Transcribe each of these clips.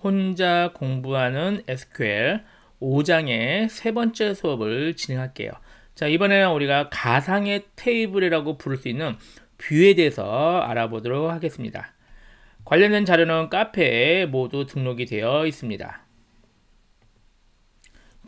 혼자 공부하는 SQL 5장의 세 번째 수업을 진행할게요. 자, 이번에는 우리가 가상의 테이블이라고 부를 수 있는 뷰에 대해서 알아보도록 하겠습니다. 관련된 자료는 카페에 모두 등록이 되어 있습니다.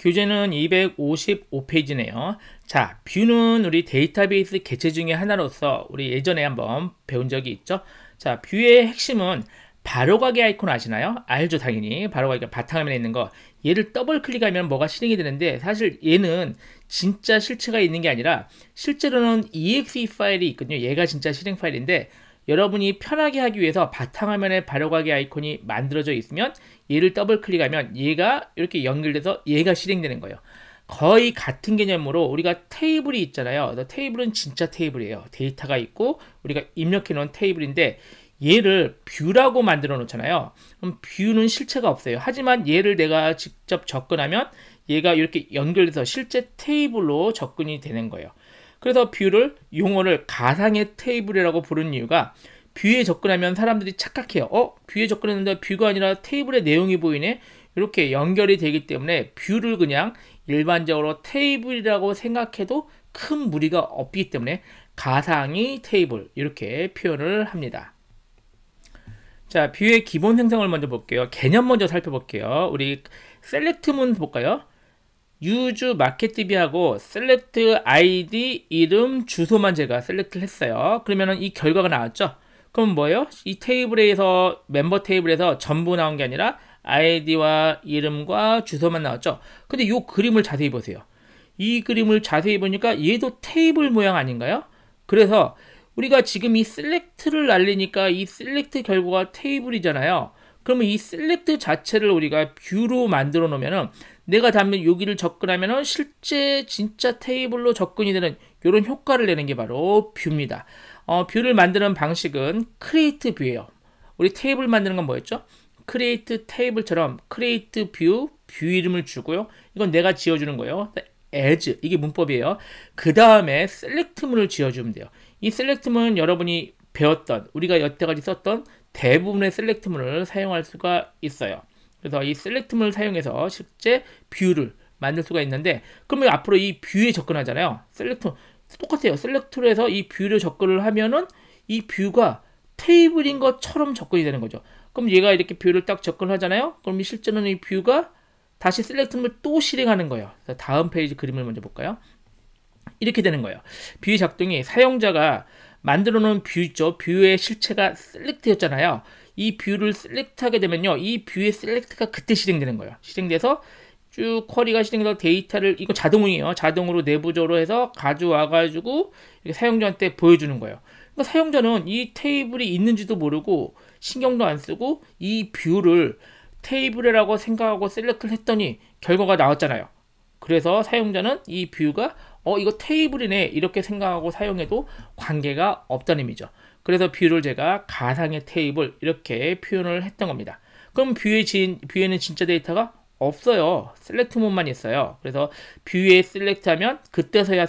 교재는 255페이지네요. 자, 뷰는 우리 데이터베이스 개체 중에 하나로서 우리 예전에 한번 배운 적이 있죠. 자, 뷰의 핵심은 바로가기 아이콘 아시나요? 알죠, 당연히. 바로가기가 바탕화면에 있는 거. 얘를 더블 클릭하면 뭐가 실행이 되는데, 사실 얘는 진짜 실체가 있는 게 아니라 실제로는 exe 파일이 있거든요. 얘가 진짜 실행 파일인데, 여러분이 편하게 하기 위해서 바탕화면에 바로가기 아이콘이 만들어져 있으면 얘를 더블 클릭하면 얘가 이렇게 연결돼서 얘가 실행되는 거예요. 거의 같은 개념으로 우리가 테이블이 있잖아요. 테이블은 진짜 테이블이에요. 데이터가 있고 우리가 입력해 놓은 테이블인데, 얘를 뷰라고 만들어 놓잖아요. 그럼 뷰는 실체가 없어요. 하지만 얘를 내가 직접 접근하면 얘가 이렇게 연결돼서 실제 테이블로 접근이 되는 거예요. 그래서 뷰를 용어를 가상의 테이블이라고 부르는 이유가, 뷰에 접근하면 사람들이 착각해요. 뷰에 접근했는데 뷰가 아니라 테이블의 내용이 보이네. 이렇게 연결이 되기 때문에 뷰를 그냥 일반적으로 테이블이라고 생각해도 큰 무리가 없기 때문에 가상의 테이블 이렇게 표현을 합니다. 자, 뷰의 기본 생성을 먼저 볼게요. 개념 먼저 살펴볼게요. 우리 셀렉트문 볼까요? use marketdb하고 select id 이름 주소만 제가 셀렉트를 했어요. 그러면은 이 결과가 나왔죠. 그럼 뭐예요? 이 테이블에서 멤버 테이블에서 전부 나온 게 아니라 id와 이름과 주소만 나왔죠. 근데 이 그림을 자세히 보세요. 이 그림을 자세히 보니까 얘도 테이블 모양 아닌가요? 그래서 우리가 지금 이 select를 날리니까 이 select 결과가 테이블이잖아요. 그러면 이 select 자체를 우리가 뷰로 만들어 놓으면은, 내가 다음에 여기를 접근하면은 실제 진짜 테이블로 접근이 되는 이런 효과를 내는 게 바로 뷰입니다. 뷰를 만드는 방식은 create 뷰예요. 우리 테이블 만드는 건 뭐였죠? create 테이블처럼 create 뷰 이름을 주고요. 이건 내가 지어주는 거예요. as 이게 문법이에요. 그 다음에 select문을 지어주면 돼요. 이 select문은 여러분이 배웠던, 우리가 여태까지 썼던 대부분의 select문을 사용할 수가 있어요. 그래서 이 select문을 사용해서 실제 뷰를 만들 수가 있는데, 그러면 앞으로 이 뷰에 접근하잖아요. select 똑같아요. select로 해서 이 뷰를 접근을 하면은 이 뷰가 테이블인 것처럼 접근이 되는 거죠. 그럼 얘가 이렇게 뷰를 딱 접근하잖아요. 그럼 실제는 이 뷰가 다시 select문을 또 실행하는 거예요. 다음 페이지 그림을 먼저 볼까요? 이렇게 되는 거예요. 뷰의 작동이, 사용자가 만들어 놓은 뷰 있죠. 뷰의 실체가 select였잖아요. 이 뷰를 select하게 되면요, 이 뷰의 select가 그때 실행되는 거예요. 실행돼서 쭉 쿼리가 실행돼서 데이터를, 이거 자동이에요. 자동으로 내부적으로 해서 가져와 가지고 사용자한테 보여주는 거예요. 그러니까 사용자는 이 테이블이 있는지도 모르고 신경도 안 쓰고 이 뷰를 테이블이라고 생각하고 셀렉트를 했더니 결과가 나왔잖아요. 그래서 사용자는 이 뷰가 이거 테이블이네 이렇게 생각하고 사용해도 관계가 없다는 의미죠. 그래서 뷰를 제가 가상의 테이블 이렇게 표현을 했던 겁니다. 그럼 뷰에는 진짜 데이터가 없어요. 셀렉트문만 있어요. 그래서 뷰에 셀렉트 하면 그때서야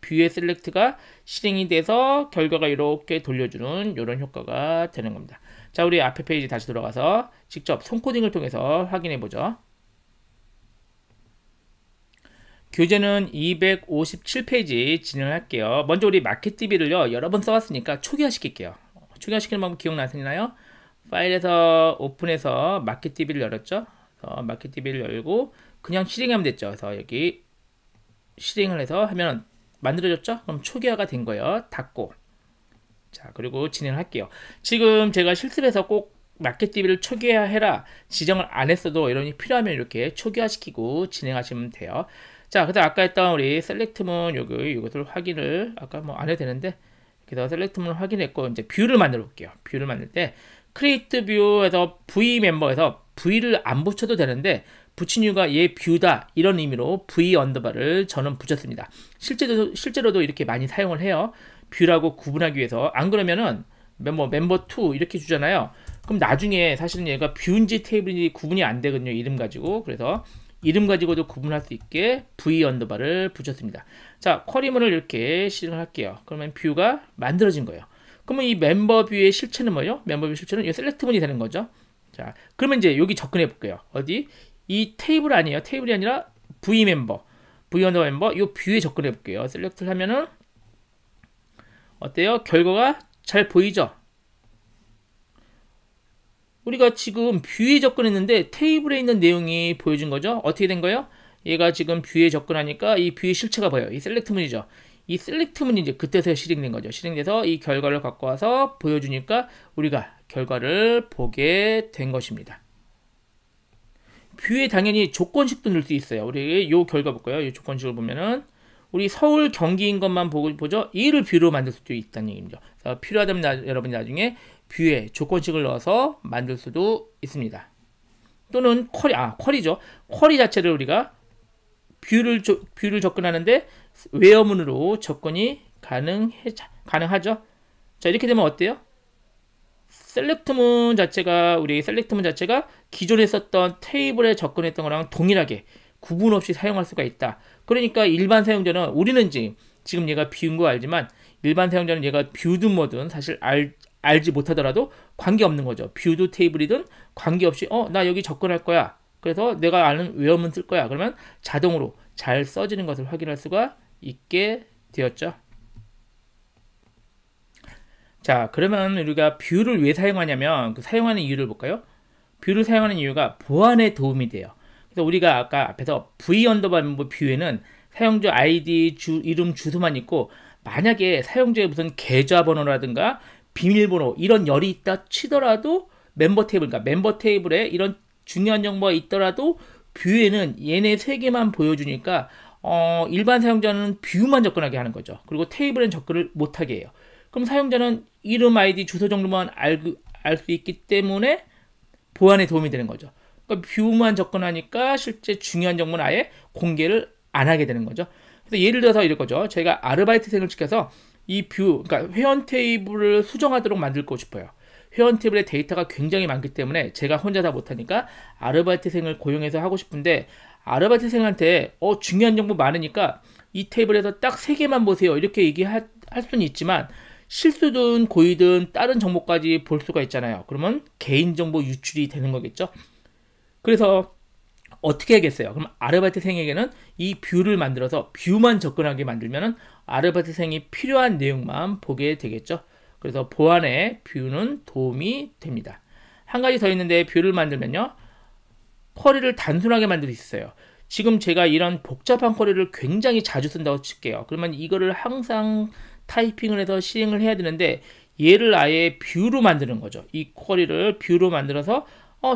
뷰에 셀렉트가 실행이 돼서 결과가 이렇게 돌려주는 이런 효과가 되는 겁니다. 자, 우리 앞에 페이지 다시 돌아가서 직접 손코딩을 통해서 확인해 보죠. 교재는 257페이지 진행할게요. 먼저 우리 마켓DB를요, 여러 번 써왔으니까 초기화시킬게요. 초기화시키는 방법 기억나시나요? 파일에서 오픈해서 마켓DB를 열었죠. 마켓DB를 열고 그냥 실행하면 됐죠. 그래서 여기 실행을 해서 하면 만들어졌죠. 그럼 초기화가 된 거예요. 닫고. 자, 그리고 진행할게요. 지금 제가 실습해서 꼭 마켓DB를 초기화해라 지정을 안 했어도 여러분이 필요하면 이렇게 초기화시키고 진행하시면 돼요. 자, 그래서 아까 했던 우리 셀렉트문 이것을 확인을 아까 뭐 안 해도 되는데, 그래서 셀렉트문을 확인했고 이제 뷰를 만들어 볼게요. 뷰를 만들 때 create 뷰에서 v 멤버에서 v를 안 붙여도 되는데, 붙인 이유가 얘 뷰다 이런 의미로 v 언더바를 저는 붙였습니다. 실제로도 이렇게 많이 사용을 해요. 뷰라고 구분하기 위해서. 안 그러면은 멤버2 이렇게 주잖아요. 그럼 나중에 사실은 얘가 뷰인지 테이블인지 구분이 안 되거든요. 이름 가지고. 그래서 이름 가지고도 구분할 수 있게 v 언더바를 붙였습니다. 자, 쿼리문을 이렇게 실행을 할게요. 그러면 뷰가 만들어진 거예요. 그러면 이 멤버 뷰의 실체는 뭐예요? 멤버 뷰 실체는 이 셀렉트문이 되는 거죠. 자, 그러면 이제 여기 접근해 볼게요. 어디? 이 테이블 아니에요. 테이블이 아니라 V 멤버, V 언더 멤버 이 뷰에 접근해 볼게요. 셀렉트를 하면은 어때요? 결과가 잘 보이죠? 우리가 지금 뷰에 접근했는데 테이블에 있는 내용이 보여준 거죠. 어떻게 된 거예요? 얘가 지금 뷰에 접근하니까 이 뷰의 실체가 보여요. 이 셀렉트 문이죠. 이 셀렉트 문이 이제 그때서야 실행된 거죠. 실행돼서 이 결과를 갖고 와서 보여주니까 우리가 결과를 보게 된 것입니다. 뷰에 당연히 조건식도 넣을 수 있어요. 우리 이 결과 볼까요? 이 조건식을 보면은 우리 서울 경기인 것만 보죠. 얘를 뷰로 만들 수도 있다는 얘기죠. 필요하다면 여러분이 나중에 뷰에 조건식을 넣어서 만들 수도 있습니다. 또는 쿼리죠. 쿼리 자체를 우리가 뷰를 접근하는데 웨어문으로 접근이 가능하죠. 자, 이렇게 되면 어때요? 셀렉트문 자체가 기존에 썼던 테이블에 접근했던 거랑 동일하게 구분 없이 사용할 수가 있다. 그러니까 일반 사용자는 우리는 지금 얘가 뷰인 거 알지만 일반 사용자는 얘가 뷰든 뭐든 사실 알지 못하더라도 관계없는 거죠. 뷰도 테이블이든 관계없이 나 여기 접근할 거야. 그래서 내가 아는 웨어문 쓸 거야. 그러면 자동으로 잘 써지는 것을 확인할 수가 있게 되었죠. 자, 그러면 우리가 뷰를 왜 사용하냐면 그 사용하는 이유를 볼까요? 뷰를 사용하는 이유가 보안에 도움이 돼요. 그래서 우리가 아까 앞에서 V 언더바 멤버 뷰에는 사용자 아이디, 이름, 주소만 있고 만약에 사용자의 무슨 계좌번호라든가 비밀번호 이런 열이 있다 치더라도 멤버 테이블, 그러니까 멤버 테이블에 이런 중요한 정보가 있더라도 뷰에는 얘네 세 개만 보여주니까 일반 사용자는 뷰만 접근하게 하는 거죠. 그리고 테이블엔 접근을 못하게 해요. 그럼 사용자는 이름, 아이디, 주소 정도만 알 수 있기 때문에 보안에 도움이 되는 거죠. 그러니까 뷰만 접근하니까 실제 중요한 정보는 아예 공개를 안 하게 되는 거죠. 그래서 예를 들어서 이럴 거죠. 저희가 아르바이트생을 시켜서 이 그러니까 회원 테이블을 수정하도록 만들고 싶어요. 회원 테이블에 데이터가 굉장히 많기 때문에 제가 혼자 다 못하니까 아르바이트생을 고용해서 하고 싶은데 아르바이트생한테 중요한 정보 많으니까 이 테이블에서 딱 3개만 보세요. 이렇게 얘기할 수는 있지만 실수든 고의든 다른 정보까지 볼 수가 있잖아요. 그러면 개인정보 유출이 되는 거겠죠. 그래서 어떻게 하겠어요? 그럼 아르바이트생에게는 이 뷰를 만들어서 뷰만 접근하게 만들면 아르바이트생이 필요한 내용만 보게 되겠죠. 그래서 보안에 뷰는 도움이 됩니다. 한 가지 더 있는데 뷰를 만들면요. 쿼리를 단순하게 만들 수 있어요. 지금 제가 이런 복잡한 쿼리를 굉장히 자주 쓴다고 칠게요. 그러면 이거를 항상 타이핑을 해서 실행을 해야 되는데 얘를 아예 뷰로 만드는 거죠. 이 쿼리를 뷰로 만들어서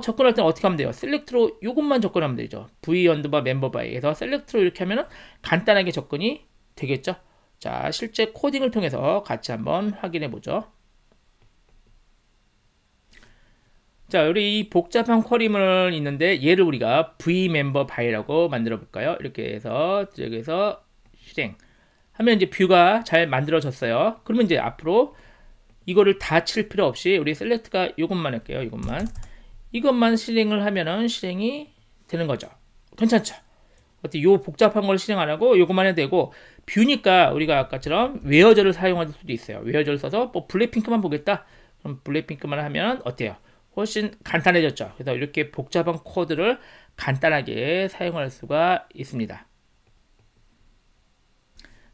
접근할 때는 어떻게 하면 돼요? 셀렉트로 이것만 접근하면 되죠. V 언더바 멤버 바이에서 셀렉트로 이렇게 하면은 간단하게 접근이 되겠죠. 자, 실제 코딩을 통해서 같이 한번 확인해 보죠. 자, 우리 이 복잡한 쿼리물 있는데 얘를 우리가 V 멤버 바이라고 만들어 볼까요? 이렇게 해서 여기서 실행 하면 이제 뷰가 잘 만들어졌어요. 그러면 이제 앞으로 이거를 다 칠 필요 없이 우리 셀렉트가 이것만 할게요. 이것만 실행을 하면은 실행이 되는 거죠. 괜찮죠? 어때? 요 복잡한 걸 실행 안 하고 요것만 해도 되고 뷰니까 우리가 아까처럼 웨어절을 사용할 수도 있어요. 웨어절 써서 뭐 블랙핑크만 보겠다. 그럼 블랙핑크만 하면 어때요? 훨씬 간단해졌죠. 그래서 이렇게 복잡한 코드를 간단하게 사용할 수가 있습니다.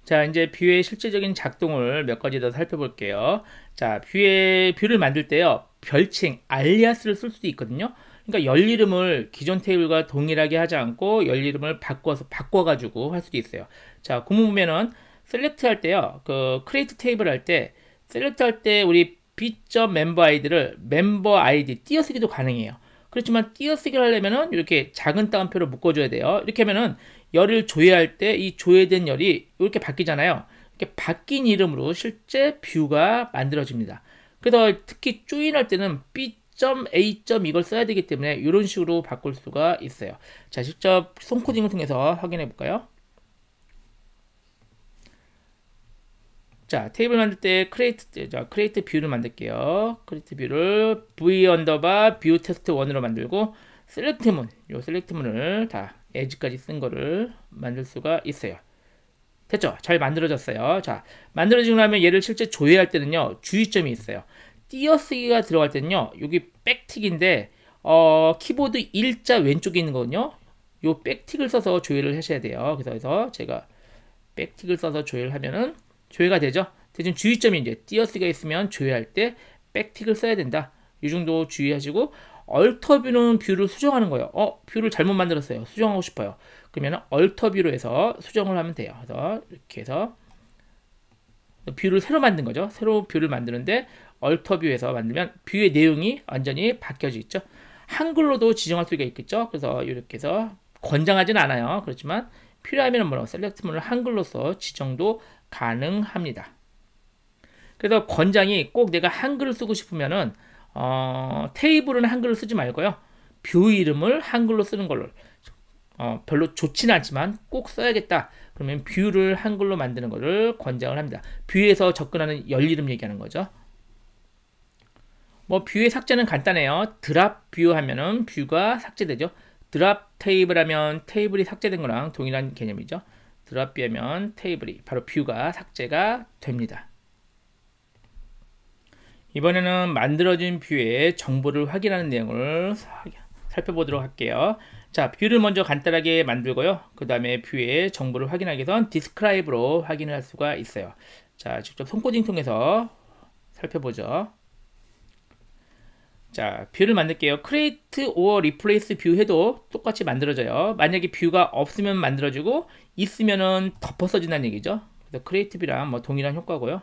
자, 이제 뷰의 실제적인 작동을 몇 가지 더 살펴볼게요. 자, 뷰를 만들 때요. 별칭, 알리아스를 쓸 수도 있거든요. 그러니까 열 이름을 기존 테이블과 동일하게 하지 않고 열 이름을 바꿔가지고 할 수도 있어요. 자, 구문 보면은 셀렉트 할 때요. 그 크리에이트 테이블 할 때 셀렉트 할 때 우리 b.member id를 멤버 아이디 띄어쓰기도 가능해요. 그렇지만 띄어쓰기를 하려면은 이렇게 작은 따옴표로 묶어줘야 돼요. 이렇게 하면은 열을 조회할 때 이 조회된 열이 이렇게 바뀌잖아요. 이렇게 바뀐 이름으로 실제 뷰가 만들어집니다. 그래서 특히 조인할 때는 b.a. 이걸 써야 되기 때문에 이런 식으로 바꿀 수가 있어요. 자, 직접 손코딩을 통해서 확인해 볼까요? 자, 테이블 만들 때 크리에이트 뷰를 만들게요. 크리에이트 뷰를 v 언더바 뷰 테스트 1으로 만들고 셀렉트문, 요 셀렉트문을 다 에지까지 쓴 거를 만들 수가 있어요. 됐죠? 잘 만들어졌어요. 자, 만들어지고 나면 얘를 실제 조회할 때는요, 주의점이 있어요. 띄어쓰기가 들어갈 때는요, 여기 백틱인데 키보드 일자 왼쪽에 있는 거거든요. 요 백틱을 써서 조회를 하셔야 돼요. 그래서 제가 백틱을 써서 조회를 하면은 조회가 되죠. 대신 주의점이 이제 띄어쓰기가 있으면 조회할 때 백틱을 써야 된다. 이 정도 주의하시고, 얼터뷰는 뷰를 수정하는 거예요. 뷰를 잘못 만들었어요. 수정하고 싶어요. 그러면 얼터뷰로 해서 수정을 하면 돼요. 그래서 이렇게 해서 뷰를 새로 만든 거죠. 새로 뷰를 만드는데 얼터뷰에서 만들면 뷰의 내용이 완전히 바뀌어지겠죠. 한글로도 지정할 수가 있겠죠. 그래서 이렇게 해서 권장하진 않아요. 그렇지만 필요하면 뭐라고 셀렉트문을 한글로서 지정도 가능합니다. 그래서 권장이 꼭 내가 한글을 쓰고 싶으면은 테이블은 한글을 쓰지 말고요. 뷰 이름을 한글로 쓰는 걸로 별로 좋지는 않지만 꼭 써야겠다. 그러면 뷰를 한글로 만드는 것을 권장을 합니다. 뷰에서 접근하는 열 이름 얘기하는 거죠. 뭐 뷰의 삭제는 간단해요. 드랍 뷰 하면은 뷰가 삭제되죠. 드랍 테이블 하면 테이블이 삭제된 거랑 동일한 개념이죠. 드랍 뷰 하면 테이블이 바로 뷰가 삭제가 됩니다. 이번에는 만들어진 뷰의 정보를 확인하는 내용을 살펴보도록 할게요. 자, 뷰를 먼저 간단하게 만들고요. 그 다음에 뷰의 정보를 확인하기 위해선 디스크라이브로 확인을 할 수가 있어요. 자, 직접 손코딩 통해서 살펴보죠. 자, 뷰를 만들게요. create or replace 뷰 해도 똑같이 만들어져요. 만약에 뷰가 없으면 만들어지고 있으면은 덮어 써진다는 얘기죠. 그래서 create 뷰랑 뭐 동일한 효과고요.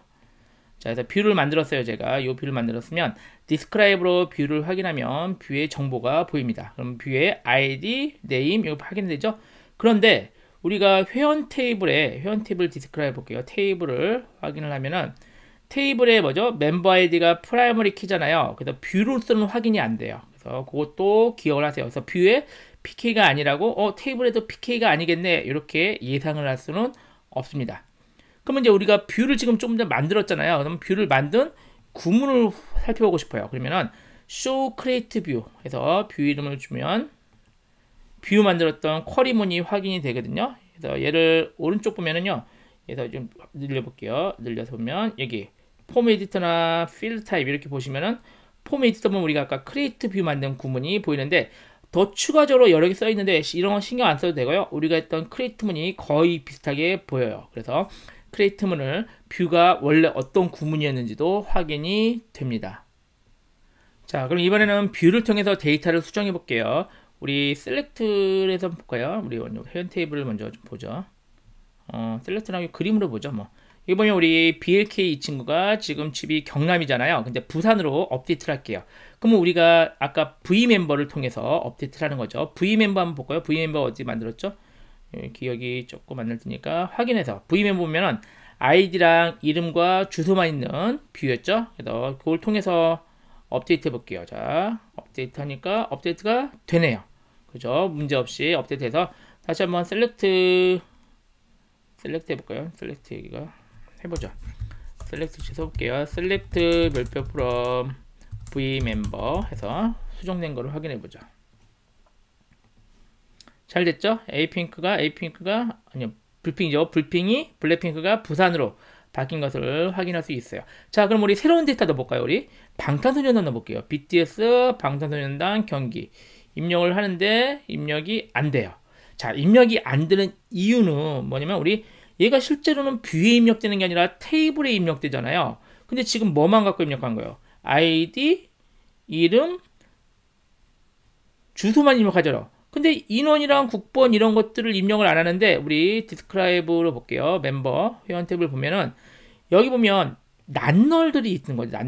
자, 그래서 뷰를 만들었어요. 제가 이 뷰를 만들었으면 디스크라이브로 뷰를 확인하면 뷰의 정보가 보입니다. 그럼 뷰의 ID, name 이거 확인이 되죠. 그런데 우리가 회원 테이블 디스크라이브 볼게요. 테이블을 확인을 하면은 테이블에 뭐죠? 멤버 아이디가 프라이머리 키잖아요. 그래서 뷰로서는 확인이 안 돼요. 그래서 그것도 기억을 하세요. 그래서 뷰에 PK가 아니라고 테이블에도 PK가 아니겠네 이렇게 예상을 할 수는 없습니다. 그러면 이제 우리가 뷰를 지금 좀 더 만들었잖아요. 그럼 뷰를 만든 구문을 살펴보고 싶어요. 그러면은 show create view 해서 뷰 이름을 주면 뷰 만들었던 쿼리문이 확인이 되거든요. 그래서 얘를 오른쪽 보면은요. 그래서 좀 늘려볼게요. 늘려서 보면 여기 폼 에디터나 필드 타입 이렇게 보시면은 폼 에디터 보면 우리가 아까 크리에이트 뷰 만든 구문이 보이는데 더 추가적으로 여러 개 써 있는데 이런 건 신경 안 써도 되고요. 우리가 했던 크리에이트 문이 거의 비슷하게 보여요. 그래서 크리에이트 문을 뷰가 원래 어떤 구문이었는지도 확인이 됩니다. 자, 그럼 이번에는 뷰를 통해서 데이터를 수정해 볼게요. 우리 셀렉트를 해서 볼까요? 우리 회원 테이블을 먼저 좀 보죠. 셀렉트랑 그림으로 보죠. 뭐 이번에 우리 BLK 이 친구가 지금 집이 경남이잖아요. 근데 부산으로 업데이트를 할게요. 그러면 우리가 아까 V멤버를 통해서 업데이트를 하는 거죠. V멤버 한번 볼까요? V멤버 어디 만들었죠? 기억이 조금 안 날 테니까 확인해서 V멤버 보면은 아이디랑 이름과 주소만 있는 뷰였죠. 그래서 그걸 통해서 업데이트 해 볼게요. 자, 업데이트 하니까 업데이트가 되네요. 그죠? 문제없이 업데이트해서 다시 한번 셀렉트 해볼까요? 셀렉트 여기가 해보죠. 셀렉트 해볼게요. 셀렉트 별표 from v멤버 해서 수정된 거를 확인해 보죠. 잘 됐죠? 에이핑크가 아니요, 불핑이죠. 불핑이 블랙핑크가 부산으로 바뀐 것을 확인할 수 있어요. 자, 그럼 우리 새로운 데이터 넣어볼까요? 우리 방탄소년단 넣어볼게요. BTS 방탄소년단 경기 입력을 하는데 입력이 안 돼요. 자, 입력이 안 되는 이유는 뭐냐면 우리 얘가 실제로는 뷰에 입력되는 게 아니라 테이블에 입력되잖아요. 근데 지금 뭐만 갖고 입력한 거예요? 아이디, 이름, 주소만 입력하죠. 근데 인원이랑 국번 이런 것들을 입력을 안 하는데 우리 디스크라이브로 볼게요. 멤버 회원 탭을 보면은 여기 보면 낱널들이 있는 거죠.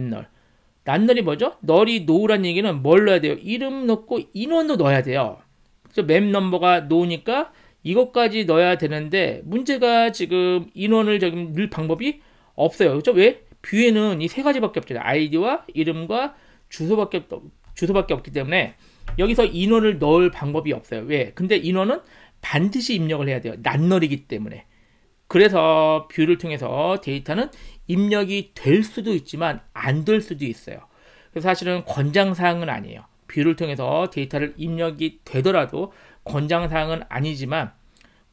낱널이 뭐죠? 널이 노우란 얘기는 뭘 넣어야 돼요? 이름 넣고 인원도 넣어야 돼요. 그래서 맵 넘버가 노우니까 이것까지 넣어야 되는데 문제가 지금 인원을 저기 넣을 방법이 없어요. 그렇죠? 왜? 뷰에는 이 세 가지밖에 없잖아요. 아이디와 이름과 주소밖에 없기 때문에 여기서 인원을 넣을 방법이 없어요. 왜? 근데 인원은 반드시 입력을 해야 돼요. 낱널이기 때문에. 그래서 뷰를 통해서 데이터는 입력이 될 수도 있지만 안 될 수도 있어요. 그래서 사실은 권장사항은 아니에요. 뷰를 통해서 데이터를 입력이 되더라도 권장사항은 아니지만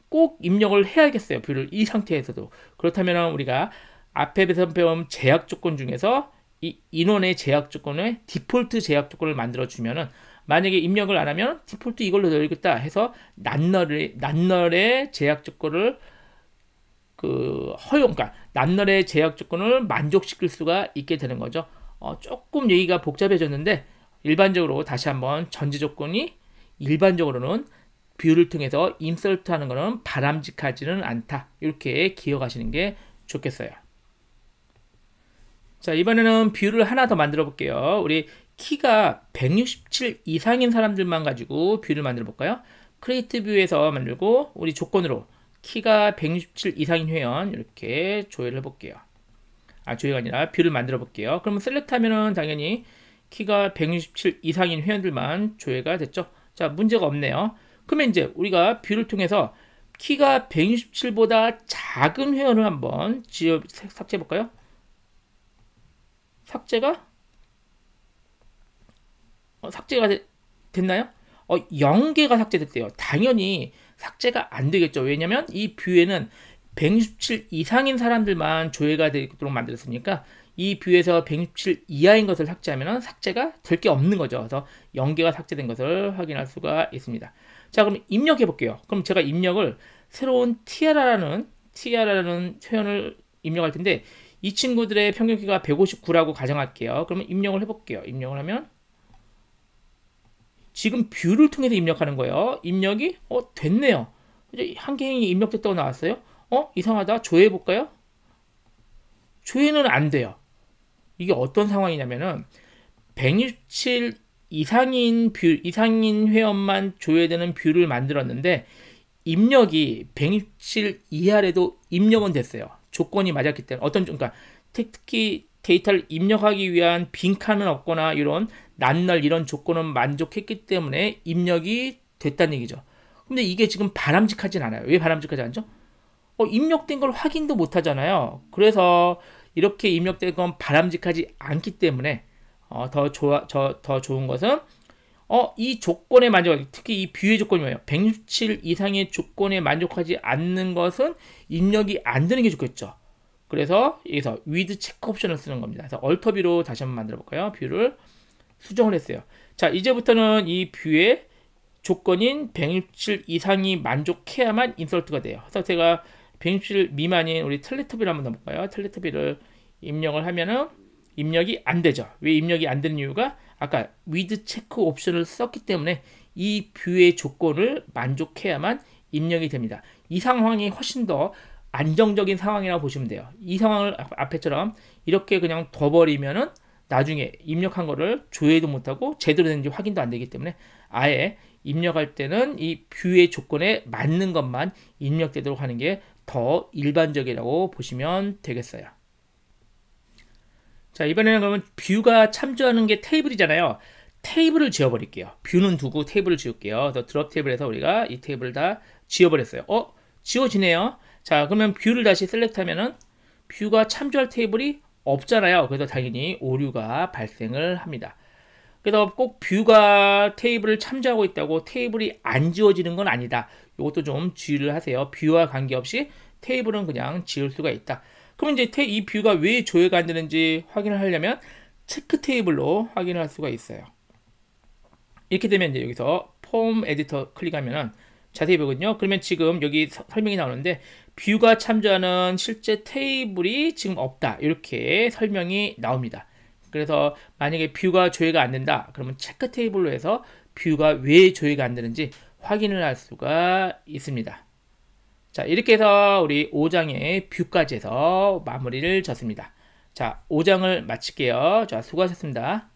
꼭 입력을 해야겠어요. 뷰를 이 상태에서도. 그렇다면 우리가 앞에 배운 제약 조건 중에서 이 인원의 제약 조건을 디폴트 제약 조건을 만들어 주면은 만약에 입력을 안 하면 디폴트 이걸로 넣어야겠다 해서 난널의 제약 조건을 그러니까 난널의 제약 조건을 만족시킬 수가 있게 되는 거죠. 조금 얘기가 복잡해졌는데 일반적으로 다시 한번 전제 조건이 일반적으로는 뷰를 통해서 인설트하는 것은 바람직하지는 않다. 이렇게 기억하시는 게 좋겠어요. 자, 이번에는 뷰를 하나 더 만들어 볼게요. 우리 키가 167 이상인 사람들만 가지고 뷰를 만들어 볼까요? 크리에이트 뷰에서 만들고 우리 조건으로 키가 167 이상인 회원 이렇게 조회를 해볼게요. 조회가 아니라 뷰를 만들어 볼게요. 그러면 셀렉트 하면은 당연히 키가 167 이상인 회원들만 조회가 됐죠. 자, 문제가 없네요. 그러면 이제 우리가 뷰를 통해서 키가 167보다 작은 회원을 한번 삭제해 볼까요? 삭제가 됐나요? 0개가 삭제됐대요. 당연히 삭제가 안 되겠죠. 왜냐면 이 뷰에는 167 이상인 사람들만 조회가 되도록 만들었으니까 이 뷰에서 167 이하인 것을 삭제하면 삭제가 될 게 없는 거죠. 그래서 0개가 삭제된 것을 확인할 수가 있습니다. 자, 그럼 입력해 볼게요. 그럼 제가 입력을 새로운 티아라라는 표현을 입력할 텐데 이 친구들의 평균 키가 159라고 가정할게요. 그러면 입력을 해볼게요. 입력을 하면 지금 뷰를 통해서 입력하는 거예요. 입력이 됐네요. 이제 한 개인이 입력됐다고 나왔어요. 이상하다. 조회해 볼까요? 조회는 안 돼요. 이게 어떤 상황이냐면은 167 이상인 회원만 조회되는 뷰를 만들었는데 입력이 167 이하래도 입력은 됐어요. 조건이 맞았기 때문에 그러니까 특히 데이터를 입력하기 위한 빈칸은 없거나 이런 난널 이런 조건은 만족했기 때문에 입력이 됐다는 얘기죠. 근데 이게 지금 바람직하진 않아요. 왜 바람직하지 않죠? 입력된 걸 확인도 못 하잖아요. 그래서 이렇게 입력된 건 바람직하지 않기 때문에 더 좋은 것은 이 조건에 특히 이 뷰의 조건이 뭐예요? 167 이상의 조건에 만족하지 않는 것은 입력이 안 되는 게 좋겠죠. 그래서 여기서 with 체크 옵션을 쓰는 겁니다. 그래서 얼터뷰로 다시 한번 만들어 볼까요? 뷰를 수정을 했어요. 자, 이제부터는 이 뷰의 조건인 167 이상이 만족해야만 인설트가 돼요. 그래서 제가 167 미만인 우리 텔레토비를 한번 넣어볼까요? 텔레토비를 입력을 하면은 입력이 안 되죠. 왜 입력이 안 되는 이유가 아까 with 체크 옵션을 썼기 때문에 이 뷰의 조건을 만족해야만 입력이 됩니다. 이 상황이 훨씬 더 안정적인 상황이라고 보시면 돼요. 이 상황을 앞에처럼 이렇게 그냥 둬버리면은 나중에 입력한 거를 조회도 못하고 제대로 되는지 확인도 안 되기 때문에 아예 입력할 때는 이 뷰의 조건에 맞는 것만 입력되도록 하는 게 더 일반적이라고 보시면 되겠어요. 자, 이번에는 그러면 뷰가 참조하는 게 테이블이잖아요. 테이블을 지워버릴게요. 뷰는 두고 테이블을 지울게요. 그래서 드롭 테이블에서 우리가 이 테이블을 다 지워버렸어요. 지워지네요. 자, 그러면 뷰를 다시 셀렉트하면은 뷰가 참조할 테이블이 없잖아요. 그래서 당연히 오류가 발생을 합니다. 그래서 꼭 뷰가 테이블을 참조하고 있다고 테이블이 안 지워지는 건 아니다. 이것도 좀 주의를 하세요. 뷰와 관계없이 테이블은 그냥 지울 수가 있다. 그럼 이제 이 뷰가 왜 조회가 안 되는지 확인을 하려면 체크 테이블로 확인을 할 수가 있어요. 이렇게 되면 이제 여기서 폼 에디터 클릭하면은 자세히 보거든요. 그러면 지금 여기 설명이 나오는데 뷰가 참조하는 실제 테이블이 지금 없다. 이렇게 설명이 나옵니다. 그래서 만약에 뷰가 조회가 안 된다. 그러면 체크 테이블로 해서 뷰가 왜 조회가 안 되는지 확인을 할 수가 있습니다. 자, 이렇게 해서 우리 5장의 뷰까지 해서 마무리를 졌습니다. 자, 5장을 마칠게요. 자, 수고하셨습니다.